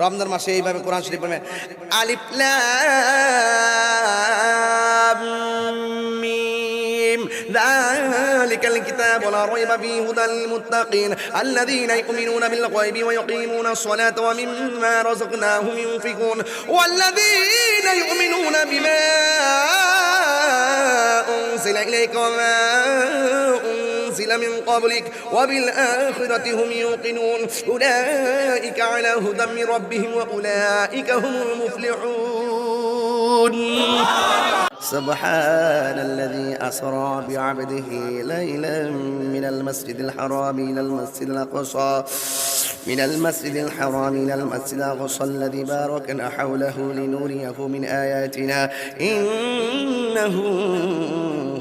রমজান মাসে এইভাবে কোরআন শরীফ পড়বেন। আলিফ লাম মিম যালিকাল কিতাবু লা রাইবা ফীহি হুদাল লিল মুত্তাকিন আল্লাযীনা ইউমিনুনা বিল গায়বি ওয়া yuqīmūna as-salāta wa mimmā razaqnāhum yunfiqūn والذين يؤمنون بما أنزل إليك وما أنزل من قبلك وبالآخرة هم يوقنون أولئك على هدى من ربهم وأولئك هم المفلحون سبحان الذي أسرى بعبده ليلا من المسجد الحرام إلى المسجد الأقصى من المسجد الحرام إلى المسجد الأقصى الذي باركنا حوله لنريه من آياتنا إنه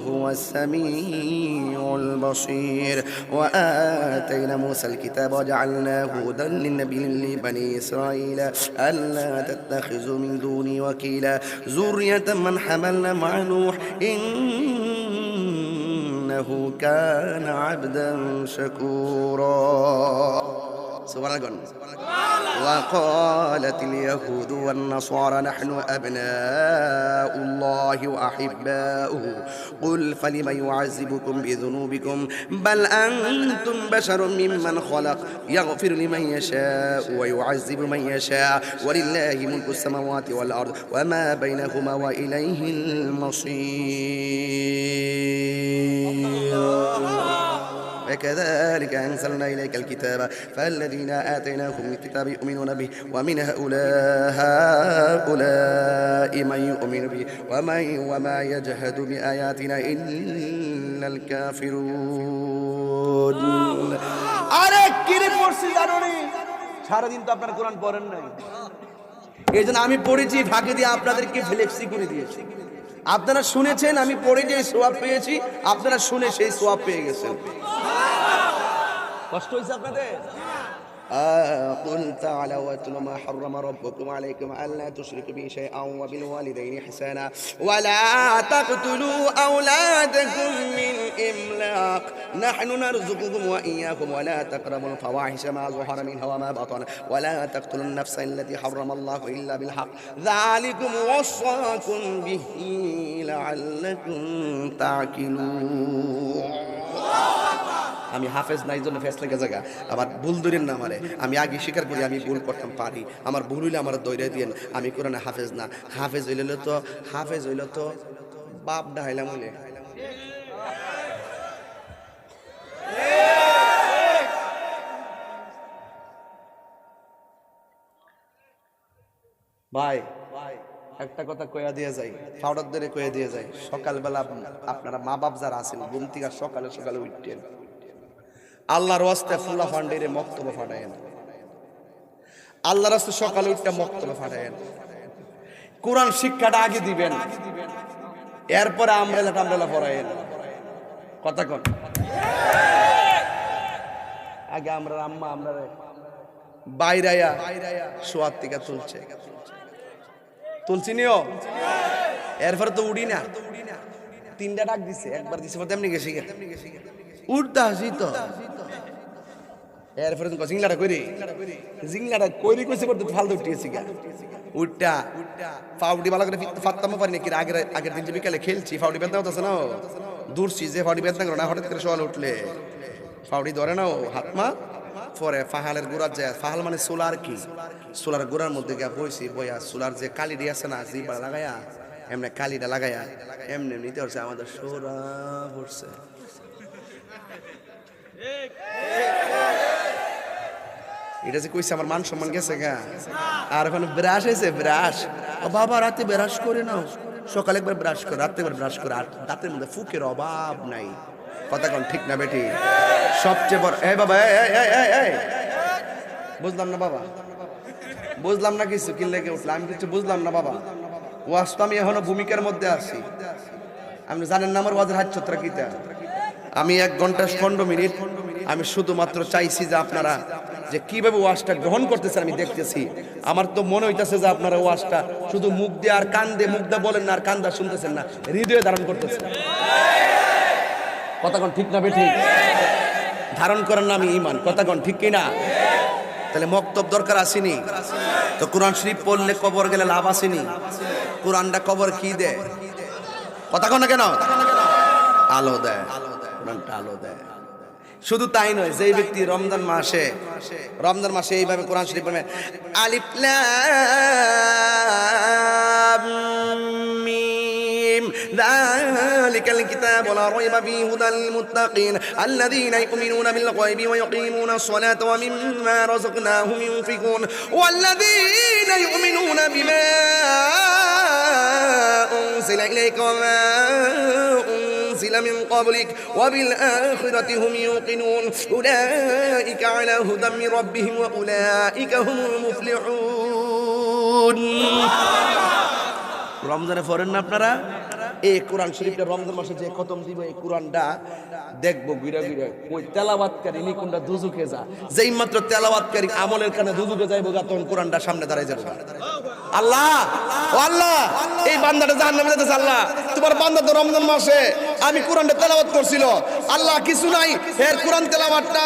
هو السميع البصير وآتينا موسى الكتاب وجعلناه هدى للنبي لبني إسرائيل ألا تتخذوا من دوني وكيلا ذرية من حملنا مع نوح إنه كان عبدا شكورا سبحان الله. وقالت اليهود والنصارى نحن أبناء الله وأحباؤه قل فلم يعذبكم بذنوبكم بل أنتم بشر ممن خلق يغفر لمن يشاء ويعذب من يشاء ولله ملك السماوات والأرض وما بينهما وإليه المصير وكذلك أنزلنا إليك الكتاب فالذين آتيناهم الكتاب يؤمنون به ومن هؤلاء من يؤمن به وما يجحد بآياتنا إلا الكافرون আরেক কিরে পড়ছি জানোনি সারা দিন তো আপনারা কোরআন পড়েন নাই এইজন্য আমি পড়েছি ফাঁকি দিয়ে আপনাদেরকে ফ্লেক্সি করে দিয়েছি আপনারা শুনেছেন আমি পড়ে যে সওয়াব পেয়েছি আপনারা শুনে সেই সওয়াব পেয়ে গেছেন কষ্ট হইছে আপনাদের قل تعالوا واتل ما حرم ربكم عليكم ألا تشركوا به شيئا وبالوالدين إحسانا ولا تقتلوا أولادكم من إملاق نحن نرزقكم وإياكم ولا تقربوا الفواحش ما ظهر منها وما بطن ولا تقتلوا النفس التي حرم الله إلا بالحق ذلكم وصاكم به لعلكم تعقلون আমি হাফেজ নাই জন্য ফেসলে জায়গা আবার ভুল ধরেন না আমারে আমি আগে স্বীকার করি আমি ভুল করতাম পারি আমার ভুল হইলে আমার দৈরা দিয়েন আমি কোরআনে হাফেজ না হাফেজ হইলে তো বাপ ডাইলাম হইলে ভাই একটা কথা কইয়া দিয়ে যাই পাউডার ধরে কইয়া দিয়ে যাই সকালবেলা আপনারা মা বাপ যারা আছেন ঘুম থেকে সকালে সকালে উঠতেন আল্লাহর ওয়াস্তে ফুলা ফান্ডেরে মক্তব ফাটায়েন আল্লাহর ওয়াস্তে সকালে উঠতে মক্তব ফাটায়েন কোরআন শিক্ষাটা আগে দিবেন এরপরে আমরেলা পড়ায়েন কথা কোন আগে আমরা আম্মা আমরা বাইরায়া সোয়াত থেকে তুলছি নিও এরপরে তো উড়ি না তিনটা ডাক দিছে একবার দিছে তেমনি গেছি উঠতা হাসি তো এরপরে তো জিংলাটা কইরি কইছে পড়তে ফালতু উঠিয়েছি গা উঠটা ফাউডি ভালো করে ফাত্তামও পারি না কি আগের দিন যে বিকালে খেলছি ফাউডি বেদনা হতেছে না দূরছি যে ফাউডি বেদনা করো না হঠাৎ করে সকালে উঠলে ফাউডি ধরে না হাতমা পরে ফাহালের গোড়ার যায় ফাহাল মানে সোলার কি সোলার গোড়ার মধ্যে গিয়া বইছি বইয়া সোলার যে কালিডি আছে না জিবা লাগাইয়া এমনি কালিটা লাগাইয়া এমনি নিতে হচ্ছে আমাদের সোরা পড়ছে এটা যে কইছে আমার মান সম্মান গেছে গা আর এখন ব্রাশ হয়েছে ব্রাশ ও বাবা রাতে ব্রাশ করে নাও সকালে একবার ব্রাশ করে রাতে একবার ব্রাশ করে আর দাঁতের মধ্যে ফুকের অভাব নাই কথা কোন ঠিক না বেটি সবচেয়ে বড় এই বাবা এই বুঝলাম না বাবা বুঝলাম না কিছু কি লেগে উঠলাম আমি কিছু বুঝলাম না বাবা ওয়াজ তো আমি এখনো ভূমিকার মধ্যে আছি আপনি জানেন না আমার ওয়াজের হাত ছত্রা কিতা আমি 1 ঘন্টা 15 মিনিট আমি শুধুমাত্র চাইছি যে আপনারা যে কিভাবে ওয়াজটা গ্রহণ করতেছেন আমি দেখতেছি আমার তো মনে হইতাছে যে আপনারা ওয়াজটা শুধু মুখ দিয়ে আর কান দিয়ে মুখ দিয়ে বলেন না আর কান দিয়ে শুনতেছেন না হৃদয়ে ধারণ করতেছেন কথা কোন ঠিক না বেঠিক ধারণ করেন না আমি ঈমান কথা কোন ঠিক কি না তাহলে মক্তব দরকার আসেনি? তো কোরআন শরীফ পড়লে কবর গেলে লাভ আসেনি? কোরআনটা কবর কি দেয়? কথা কন না কেন? আলো দেয়, কোরআনটা আলো দেয়। শুধু তাই নয়, যেই ব্যক্তি রমজান মাসে এইভাবে কোরআন শরীফ পড়বে, আলিফ লাম মিম যালিকাল কিতাবু লা রাইবা ফীহি হুদাল লিল মুত্তাকিন আল্লাযীনা ইউমিনুনা বিল গায়বি ওয়া ইউকিমুনাস সালাতা ওয়া মিম্মা রাযাকনাহুম ইউনফিকুন ওয়াল্লাযীনা ইউমিনুনা বিমা উনজিলা ইলাইকা ওয়া মা من قبلك وبالآخرة هم يوقنون أولئك على هدى من ربهم وأولئك هم المفلحون রমজানে পড়েন না আপনারা? এই কোরআন শরীফটা রমজান মাসে যে খতম দিব, এই কোরআনটা দেখবো ঘুরে ঘুরে ওই তেলাওয়াতকারী নিকুনটা দুজুকে যা, যেই মাত্র তেলাওয়াতকারী আমলের কানে দুজুকে যাইবো গা, তখন কোরআনটা সামনে দাঁড়ায় যাবে। আল্লাহ, ও আল্লাহ, এই বান্দাটা জাহান্নামে যেতেছে। আল্লাহ, তোমার বান্দা তো রমজান মাসে আমি কোরআনটা তেলাওয়াত করছিল, আল্লাহ কিছু নাই, এর কোরআন তেলাওয়াতটা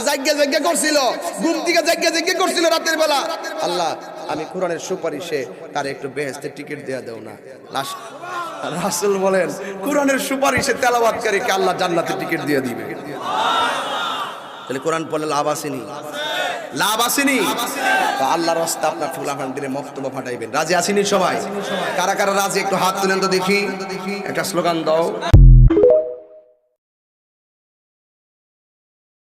জায়গা করছিল, ঘুম থেকে জায়গা করছিল রাতের বেলা। আল্লাহ, আমি কোরআনের সুপারিশে তার একটু বেহেশতের টিকিট দেয়া দেও না। রাসূল বলেন, কোরআনের সুপারিশে তেলাওয়াতকারীকে আল্লাহ জান্নাতের টিকিট দিয়ে দিবে। তাহলে কোরআন পড়লে লাভ আসেনি? লাভ আসেনি? তো আল্লাহর রাস্তা আপনার ফুলাফান্ডিরে মক্তব্য ফাটাইবেন। রাজি আসেনি সবাই? কারা কারা রাজি একটু হাত তুলেন তো দেখি, একটা স্লোগান দাও।